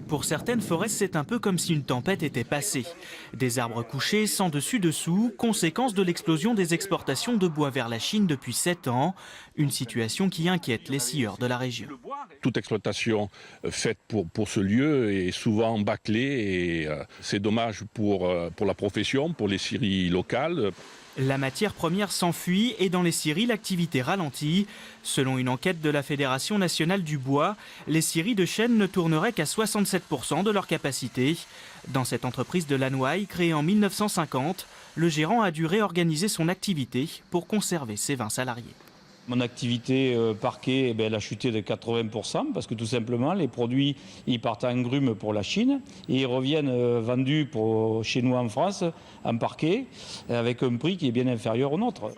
Pour certaines forêts, c'est un peu comme si une tempête était passée. Des arbres couchés sans dessus-dessous, conséquence de l'explosion des exportations de bois vers la Chine depuis 7 ans. Une situation qui inquiète les scieurs de la région. Toute exploitation faite pour ce lieu est souvent bâclée et c'est dommage pour la profession, pour les scieries locales. La matière première s'enfuit et dans les scieries, l'activité ralentit. Selon une enquête de la Fédération nationale du bois, les scieries de chêne ne tourneraient qu'à 67% de leur capacité. Dans cette entreprise de Lannoy, créée en 1950, le gérant a dû réorganiser son activité pour conserver ses 20 salariés. Mon activité parquet, elle a chuté de 80% parce que tout simplement les produits ils partent en grume pour la Chine et ils reviennent vendus chez nous en France en parquet avec un prix qui est bien inférieur au nôtre.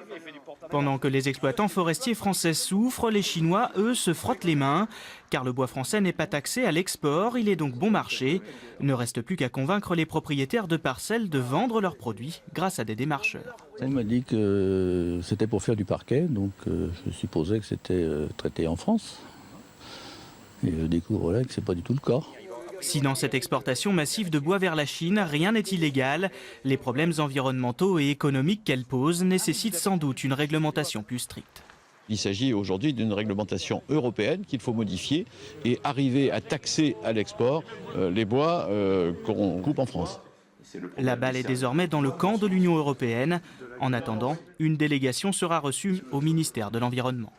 Pendant que les exploitants forestiers français souffrent, les Chinois, eux, se frottent les mains. Car le bois français n'est pas taxé à l'export, il est donc bon marché. Ne reste plus qu'à convaincre les propriétaires de parcelles de vendre leurs produits grâce à des démarcheurs. On m'a dit que c'était pour faire du parquet, donc je supposais que c'était traité en France. Et je découvre là que ce n'est pas du tout le cas. Si dans cette exportation massive de bois vers la Chine, rien n'est illégal, les problèmes environnementaux et économiques qu'elle pose nécessitent sans doute une réglementation plus stricte. Il s'agit aujourd'hui d'une réglementation européenne qu'il faut modifier et arriver à taxer à l'export les bois qu'on coupe en France. La balle est désormais dans le camp de l'Union européenne. En attendant, une délégation sera reçue au ministère de l'Environnement.